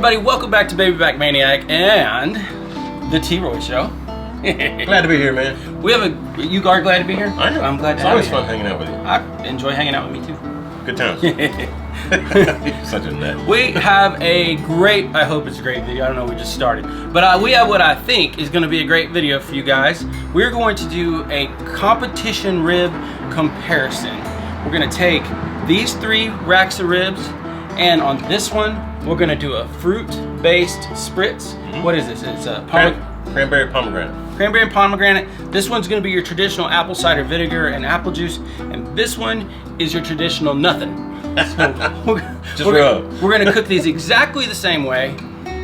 everybody, welcome back to Baby Back Maniac and the T-Roy Show. Glad to be here, man. We have a. You are glad to be here? I am. I'm glad to It's have always you. fun hanging out with you. I enjoy hanging out with me too. Good times. You're such a nut. We have a great, I hope it's a great video. I don't know, we just started. But we have what I think is going to be a great video for you guys. We're going to do a competition rib comparison. We're going to take these 3 racks of ribs, and on this one, we're going to do a fruit-based spritz. What is this? It's a cranberry pomegranate. Cranberry and pomegranate. This one's going to be your traditional apple cider vinegar and apple juice, and this one is your traditional nothing. So we're going to cook these exactly the same way,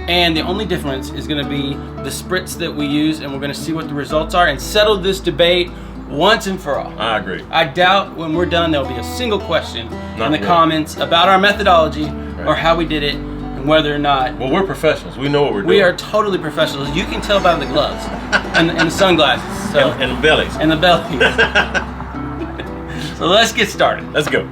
and the only difference is going to be the spritz that we use, and we're going to see what the results are and settle this debate once and for all. I agree. I doubt when we're done there'll be a single question in the comments about our methodology or how we did it and whether or not. Well, we're professionals. We know what we're doing. We are totally professionals. You can tell by the gloves and the sunglasses. So, and the bellies. And the bellies. So let's get started. Let's go.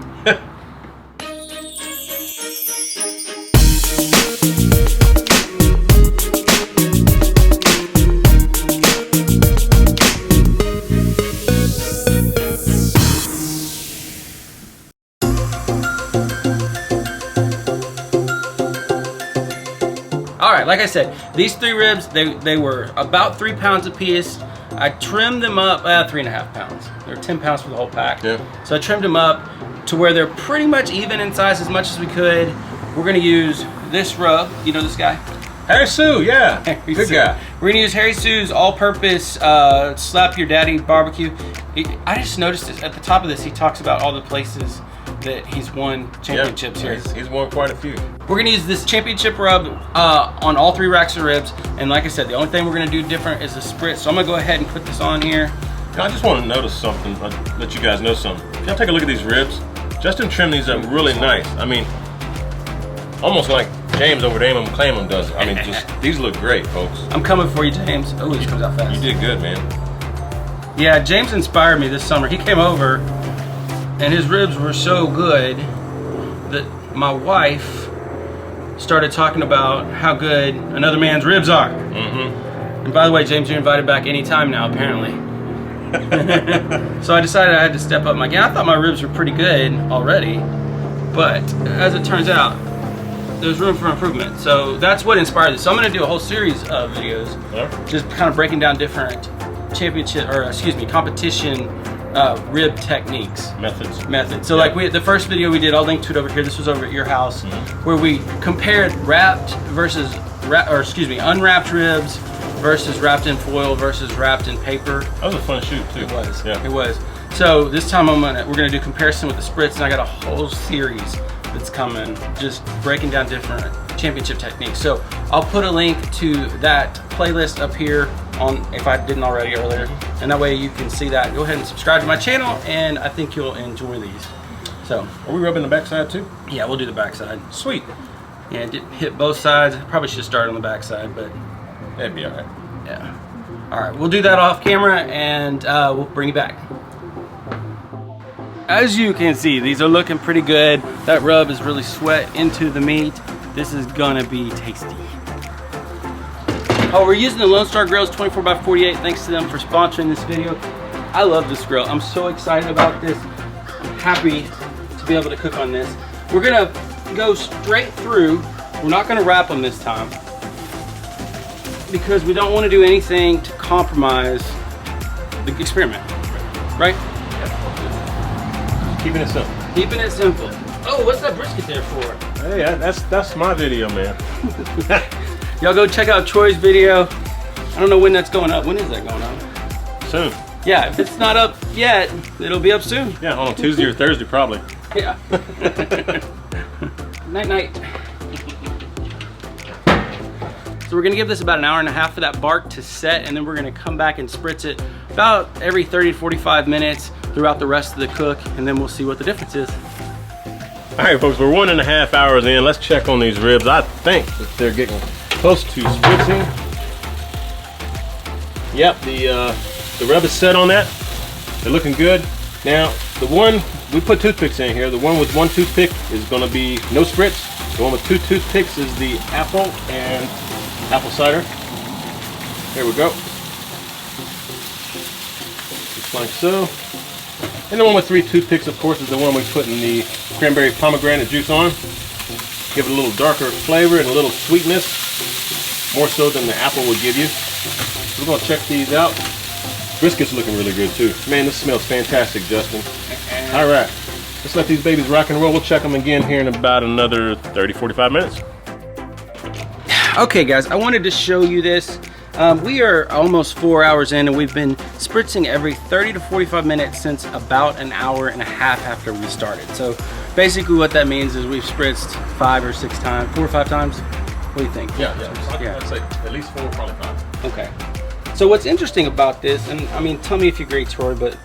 Alright, like I said, these 3 ribs, they were about 3 pounds apiece. I trimmed them up, 3.5 pounds. They're 10 pounds for the whole pack. Yeah. So I trimmed them up to where they're pretty much even in size as much as we could. We're going to use this rub. You know this guy? Harry Sue, yeah. Good guy. We're going to use Harry Sue's all-purpose slap your daddy barbecue. I just noticed this. At the top of this, he talks about all the places that he's won championships here. He's won quite a few. We're gonna use this championship rub on all 3 racks of ribs, and like I said, the only thing we're gonna do different is the spritz. So I'm gonna go ahead and put this on here. I just want to notice something, let you guys know something. Y'all take a look at these ribs. Justin trimmed these up really nice. I mean, almost like James over there on Claiming does it. I mean, just these look great, folks. I'm coming for you, James. Oh, this comes out fast. You did good, man. Yeah, James inspired me this summer. He came over, and his ribs were so good that my wife started talking about how good another man's ribs are. And by the way, James, you're invited back anytime now, apparently. So I decided I had to step up my game. I thought my ribs were pretty good already, but as it turns out, there's room for improvement. So that's what inspired this. So I'm going to do a whole series of videos, just kind of breaking down different competition rib techniques. Methods. So like the first video we did, I'll link to it over here. This was over at your house, where we compared unwrapped ribs versus wrapped in foil versus wrapped in paper. That was a fun shoot too. It was. Yeah. It was. So this time we're gonna do comparison with the spritz, and I got a whole series that's coming, just breaking down different championship techniques. So I'll put a link to that playlist up here if I didn't already earlier, and that way you can see that. Go ahead and subscribe to my channel, and I think you'll enjoy these. So, are we rubbing the backside too? Yeah, we'll do the backside. Sweet. Yeah, hit both sides. Probably should start on the backside, but that'd be all right. Yeah. All right, we'll do that off camera, and we'll bring you back. As you can see, these are looking pretty good. That rub is really sweat into the meat. This is gonna be tasty. Oh, we're using the Lone Star Grillz 24x48. Thanks to them for sponsoring this video. I love this grill. I'm so excited about this. I'm happy to be able to cook on this. We're gonna go straight through. We're not gonna wrap them this time, because we don't want to do anything to compromise the experiment, right? Keeping it simple. Keeping it simple. Oh, what's that brisket there for? Hey, that's my video, man. Y'all go check out Troy's video. I don't know when that's going up. When is that going up? Soon. Yeah, if it's not up yet, it'll be up soon. Yeah, on Tuesday or Thursday probably. Yeah. Night night. So we're gonna give this about an hour and a half for that bark to set, and then we're gonna come back and spritz it about every 30 to 45 minutes throughout the rest of the cook, and then we'll see what the difference is. All right, folks, we're 1.5 hours in. Let's check on these ribs. I think that they're getting close to spritzing. Yep, the rub is set on that. They're looking good. Now, the one, we put toothpicks in here. The one with one toothpick is gonna be no spritz. Going with 2 toothpicks is the apple and apple cider. There we go. Just like so. And the one with 3 toothpicks, of course, is the one we put in the cranberry pomegranate juice on. Give it a little darker flavor and a little sweetness, more so than the apple would give you. So we're gonna check these out. Brisket's looking really good too. Man, this smells fantastic, Justin. All right, let's let these babies rock and roll. We'll check them again here in about another 30-45 minutes. Okay guys, I wanted to show you this. We are almost 4 hours in and we've been spritzing every 30 to 45 minutes since about an hour and a half after we started. So basically what that means is we've spritzed 5 or 6 times, 4 or 5 times. What do you think? Yeah. I'd say at least 4, probably 5. Okay. So what's interesting about this, and I mean, tell me if you agree, Troy, but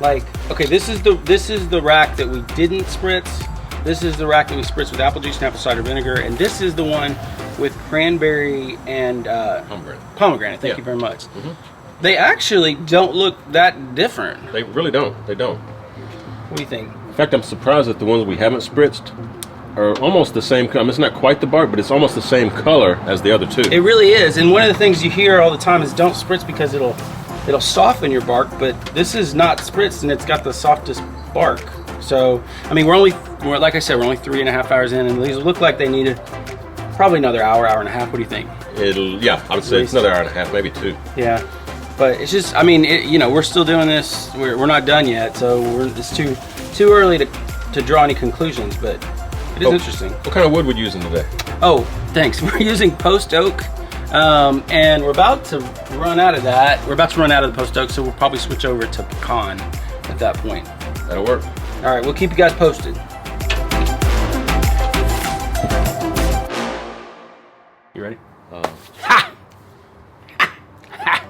like, okay, this is the rack that we didn't spritz. This is the rack that we spritzed with apple juice and apple cider vinegar, and this is the one with cranberry and pomegranate. Thank you very much. They actually don't look that different. They really don't. They don't. What do you think? In fact, I'm surprised that the ones we haven't spritzed are almost the same color. I mean, it's not quite the bark, but it's almost the same color as the other 2. It really is. And one of the things you hear all the time is don't spritz because it'll soften your bark, but this is not spritzed and it's got the softest bark. So, I mean, we're like I said, we're only 3.5 hours in, and these look like they needed probably another hour and a half. What do you think? Yeah, I would say it's another hour and a half, maybe 2. Yeah, but it's just, I mean, you know, we're still doing this. We're not done yet, so it's too early to draw any conclusions, but it is interesting. What kind of wood we're using today? Oh, thanks. We're using post oak, and we're about to run out of that. We're about to run out of the post oak, so we'll probably switch over to pecan at that point. That'll work. All right, we'll keep you guys posted. You ready? Ha! Ha!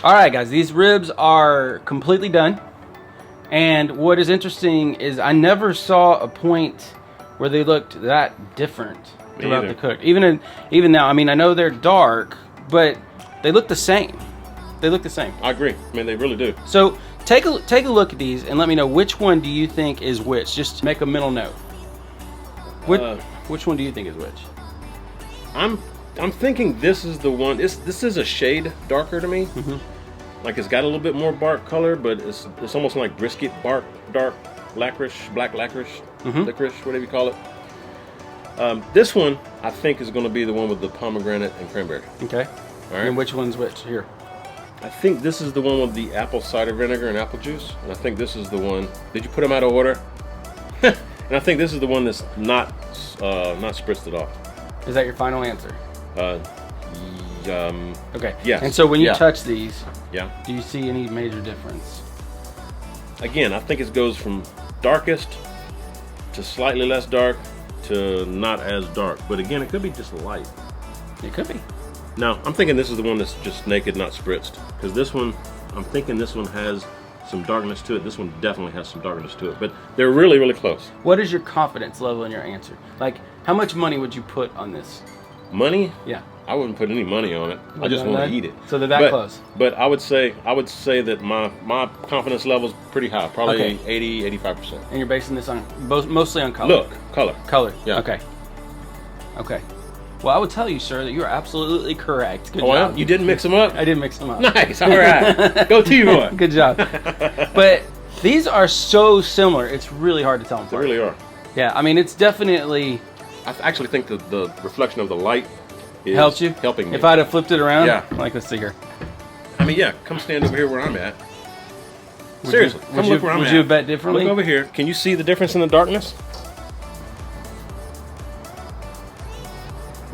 All right, guys, these ribs are completely done. And what is interesting is I never saw a point where they looked that different throughout the cook. Even now, I mean, I know they're dark, but they look the same. They look the same. I agree. I mean, they really do. So take a look at these and let me know which one do you think is which. Just make a mental note. Which one do you think is which? I'm thinking this is the one. This is a shade darker to me. Like it's got a little bit more bark color, but it's almost like brisket bark, dark licorice, black licorice, licorice, whatever you call it. This one I think is going to be the one with the pomegranate and cranberry. Okay. All right. And which one's which? Here. I think this is the one with the apple cider vinegar and apple juice, and I think this is the one. Did you put them out of order? And I think this is the one that's not spritzed at all. Is that your final answer? Okay. Yes. And so when you touch these, yeah, do you see any major difference? Again, I think it goes from darkest to slightly less dark to not as dark. But again, it could be just light. It could be. No, I'm thinking this is the one that's just naked, not spritzed. Because this one, I'm thinking this one has some darkness to it. This one definitely has some darkness to it. But they're really, really close. What is your confidence level in your answer? Like, how much money would you put on this? Money? Yeah. I wouldn't put any money on it. I just want to eat it. So they're that close. But I would say that my confidence level is pretty high, probably 80-85%. And you're basing this on mostly on color. Look, color. Color. Yeah. Okay. Okay. Well, I would tell you, sir, that you are absolutely correct. Good job. Well, you didn't mix them up? I didn't mix them up. Nice. All right. Go team boy. Good job. But these are so similar. It's really hard to tell them apart. They really are. Yeah. I mean, it's definitely. I actually think that the reflection of the light is helped you? Helping me. If I'd have flipped it around? Yeah. Like, let's see here. I mean, yeah, come stand over here where I'm at. Seriously, come look where I'm at. Would you have bet differently? Look over here. Can you see the difference in the darkness?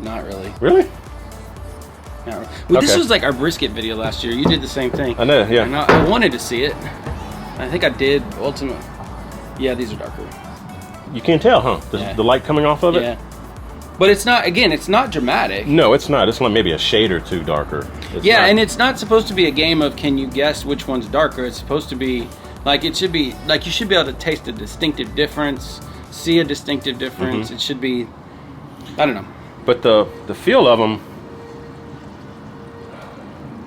Not really. Really? Not really. Well, this was like our brisket video last year. You did the same thing. I know, yeah. And I wanted to see it. I think I did ultimately. Yeah, these are darker. You can tell, huh? The light coming off of it? Yeah. But it's not, again, it's not dramatic. No, it's not. It's like maybe a shade or two darker. And it's not supposed to be a game of can you guess which one's darker. It's supposed to be, like, it should be, like, you should be able to taste a distinctive difference, see a distinctive difference. It should be, I don't know. But the feel of them,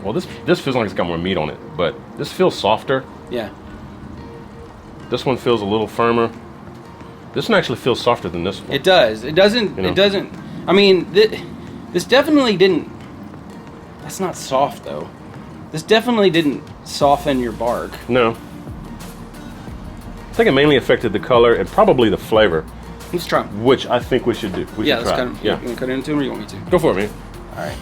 well, this feels like it's got more meat on it, but this feels softer. Yeah. This one feels a little firmer. This one actually feels softer than this one. It does. It doesn't. You know? It doesn't. I mean, this definitely didn't. That's not soft though. This definitely didn't soften your bark. No. I think it mainly affected the color and probably the flavor. Let's try. Which I think we should do. Yeah, let's try. cut them. Yeah. You want to cut it into them, or you want me to? Go for it, man. All right.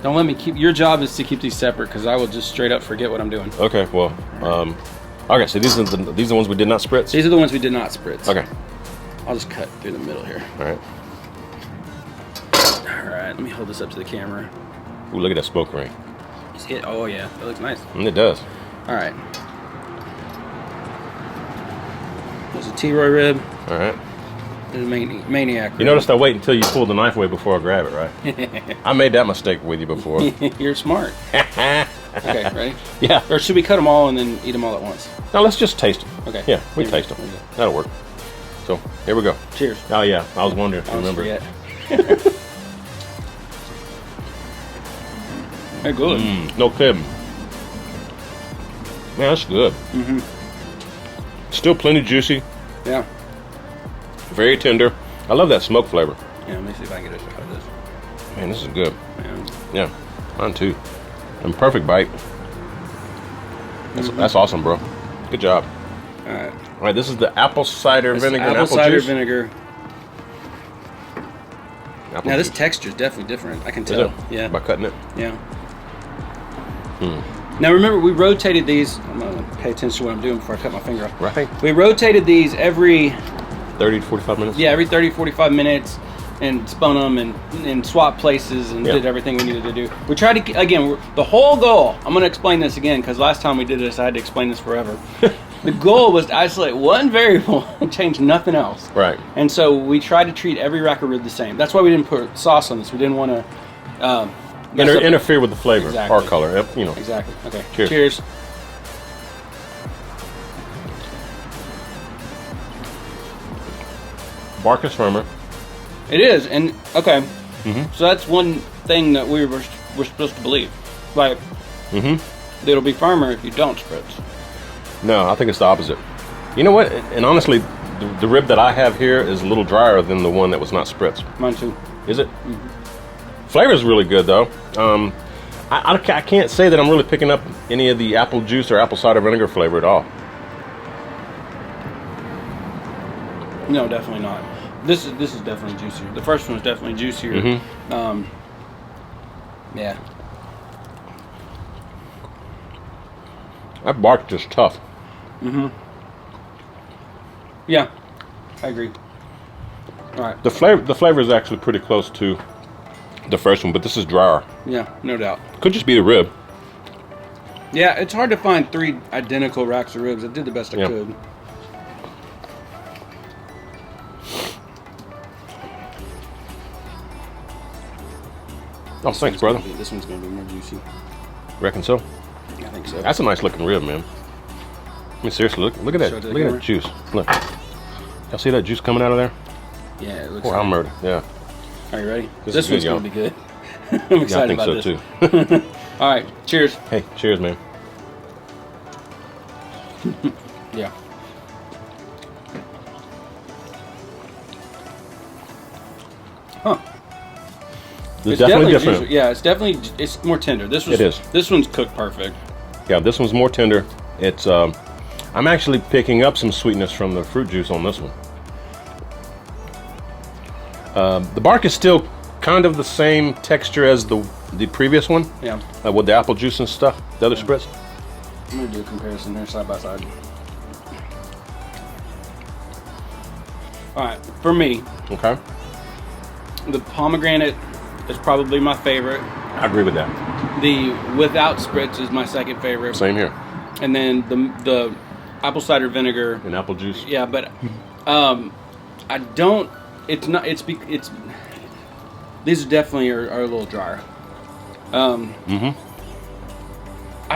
Don't let me keep. Your job is to keep these separate, because I will just straight up forget what I'm doing. Okay. Well. Okay. So these are the ones we did not spritz. These are the ones we did not spritz. Okay. I'll just cut through the middle here. All right. All right. Let me hold this up to the camera. Ooh, look at that smoke ring. Oh yeah, that looks nice. And it does. All right. There's a T-Roy rib. All right. There's a Maniac rib. You noticed I wait until you pull the knife away before I grab it, right? I made that mistake with you before. You're smart. Okay, ready? Yeah. Or should we cut them all and then eat them all at once? Now let's just taste them. Okay. Yeah, we taste them. That'll work. So here we go. Cheers. Oh yeah, I was wondering if you remember. Forget. They're good. No kidding. Man, that's good. Still plenty juicy. Yeah. Very tender. I love that smoke flavor. Yeah, let me see if I can get it to this. Man, this is good. Yeah. Yeah, mine too. And perfect bite. That's awesome, bro. Good job. All right. All right, this is the apple cider vinegar and apple cider juice. vinegar. Apple Now this juice. texture is definitely different. I can Is tell. it? Yeah. By cutting it. Yeah. Now remember, we rotated these. I'm gonna pay attention to what I'm doing before I cut my finger off. Right. We rotated these every 30 to 45 minutes. Yeah, every 30, 45 minutes, and spun them and swapped places and did everything we needed to do. We tried to, again, the whole goal, I'm going to explain this again because last time we did this, I had to explain this forever. The goal was to isolate one variable and change nothing else. Right. And so we tried to treat every rack of rib the same. That's why we didn't put sauce on this. We didn't want to interfere with the flavor Exactly. or color. You know. Exactly. Okay. Cheers. Cheers. Bark is firmer. It is, and okay. So that's one thing that we're supposed to believe. Like, it'll be firmer if you don't spritz. No, I think it's the opposite. You know what? And honestly, the rib that I have here is a little drier than the one that was not spritzed. Mine too. Is it? Flavor is really good though. I can't say that I'm really picking up any of the apple juice or apple cider vinegar flavor at all. No, definitely not. This is definitely juicier. The first one was definitely juicier. Yeah. That bark just tough. Yeah, I agree. All right. The flavor is actually pretty close to the first one, but this is drier. Yeah, no doubt. Could just be the rib. Yeah, it's hard to find 3 identical racks of ribs. I did the best I could. Oh, thanks, brother. This one's gonna be more juicy. Reckon so? I think so. That's a nice looking rib, man. I mean, seriously, look at that. Show it to the Look at camera. that juice. Look. Y'all see that juice coming out of there? Yeah, it looks. Poor murder. Yeah. Are you ready? This This is one's good, gonna be good. I'm Yeah, I excited think about so this. too. All right, cheers. Hey, cheers, man. Yeah. Huh. It's definitely different. juicier. Yeah, it's more tender. This was. It is. This one's cooked perfect. Yeah, this one's more tender. It's I'm actually picking up some sweetness from the fruit juice on this one. The bark is still kind of the same texture as the previous one. Yeah. With the apple juice and stuff, the other spritz. I'm gonna do a comparison here, side by side. All right, for me, Okay. the pomegranate is probably my favorite. I agree with that. The without spritz is my second favorite. Same here. And then the apple cider vinegar. And apple juice. Yeah, but I don't. It's not. It's these definitely are a little drier. I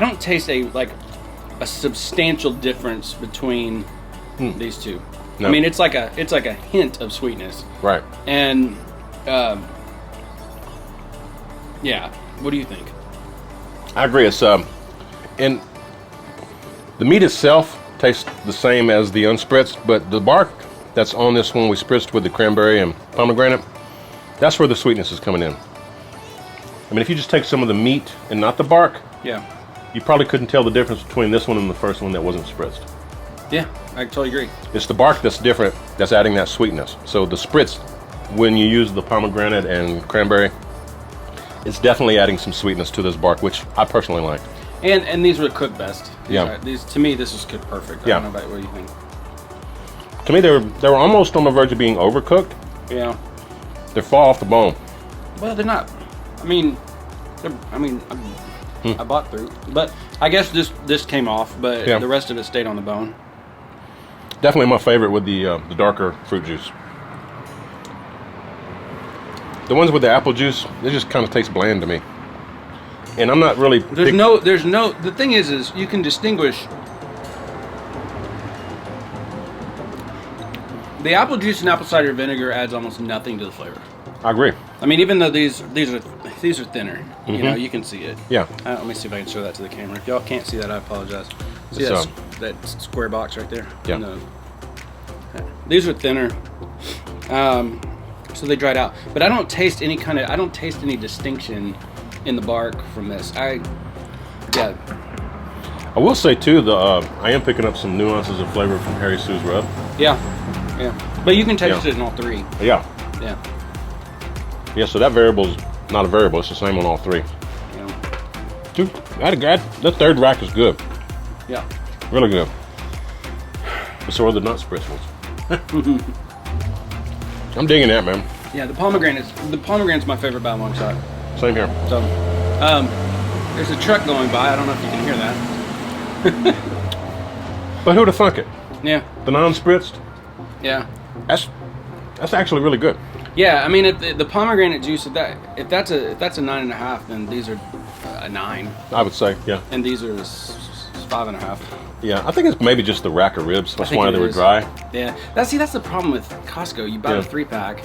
don't taste a substantial difference between these two. No. I mean, it's like a hint of sweetness. Right. And yeah, what do you think? I agree. It's and the meat itself tastes the same as the unspritzed, but the bark that's on this one we spritzed with the cranberry and pomegranate, that's where the sweetness is coming in. I mean, if you just take some of the meat and not the bark, yeah, you probably couldn't tell the difference between this one and the first one that wasn't spritzed. Yeah, I totally agree. It's the bark that's different, that's adding that sweetness. So the spritz, when you use the pomegranate and cranberry, it's definitely adding some sweetness to this bark, which I personally like. And these were cooked best. Yeah. These, to me, this was cooked perfect. Yeah. I don't know about what you think. To me, they were almost on the verge of being overcooked. Yeah. They fall off the bone. Well, they're not. I mean, I bought through, but I guess this came off, but Yeah. the rest of it stayed on the bone. Definitely my favorite with the darker fruit juice. The ones with the apple juice, they just kind of taste bland to me. And I'm not really... There's no, the thing is you can distinguish the apple juice and apple cider vinegar adds almost nothing to the flavor. I agree. I mean, even though these are thinner, you know, you can see it. Yeah. Let me see if I can show that to the camera. If y'all can't see that, I apologize. See It's, that square box right there? Yeah. No. These are thinner, so they dried out. But I don't taste any distinction in the bark from this. I will say too, I am picking up some nuances of flavor from Harry Sue's rub. Yeah. But you can taste it in all three. Yeah. Yeah. Yeah, so that variable's not a variable, it's the same on all three. Yeah. Dude, the third rack is good. Yeah. Really good. But so are the nut spritz ones. I'm digging that, man. Yeah, the pomegranate's my favorite by a long shot. Same here. So, there's a truck going by. I don't know if you can hear that. But who'd have thunk it? Yeah. The non-spritzed? Yeah. That's actually really good. Yeah, I mean, the pomegranate juice, if that's a 9.5, then these are a 9. I would say, yeah. And these are 5.5. Yeah, I think it's maybe just the rack of ribs. That's think why it they were is. dry. Yeah. That's the problem with Costco. You buy Yeah. a 3-pack.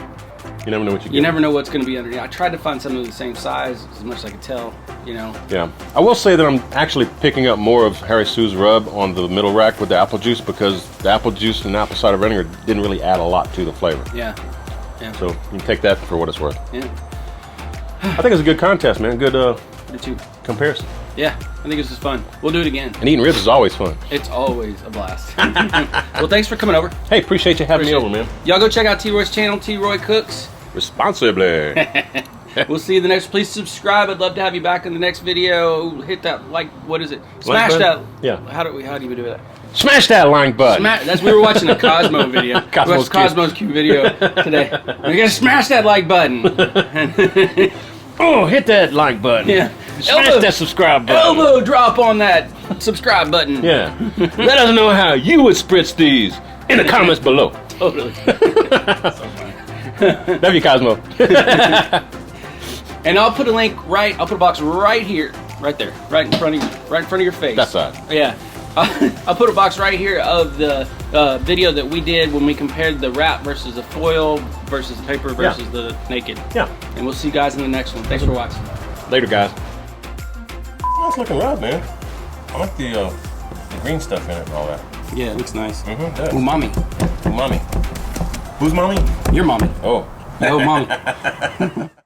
You never know what you get. You never know what's going to be underneath. I tried to find something of the same size as much as I could tell, you know. Yeah. I will say that I'm actually picking up more of Harry Sue's rub on the middle rack with the apple juice because the apple juice and apple cider vinegar didn't really add a lot to the flavor. Yeah. Yeah. So you can take that for what it's worth. Yeah. I think it's a good contest, man. Good Me too. comparison. Yeah. I think this is fun. We'll do it again. And eating ribs is always fun. It's always a blast. Well, thanks for coming over. Hey, appreciate you having me over, man. Y'all go check out T-Roy's channel, T-Roy Cooks. Responsibly. We'll see you in the next. Please subscribe. I'd love to have you back in the next video. Hit that like. What is it? Smash Like that. button? Yeah. How do we do that? Smash that like button. We were watching a Cosmo video. Cosmo's Q video today. We gotta smash that like button. Oh, hit that like button. Yeah. Smash that subscribe button. Elbow drop on that subscribe button. Yeah. Let us know how you would spritz these in the comments below. Totally. So funny. Love you, Cosmo. And I'll put a box right here, right there, right in front of your face. That side. Yeah. I'll put a box right here of the video that we did when we compared the wrap versus the foil versus the paper versus the naked. Yeah. And we'll see you guys in the next one. Thanks for watching. Later, guys. Nice looking rub, man. I like the green stuff in it and all that. Yeah, it looks nice. Mm-hmm. Umami. Mommy. Who's mommy? Your mommy. Oh. No, mommy.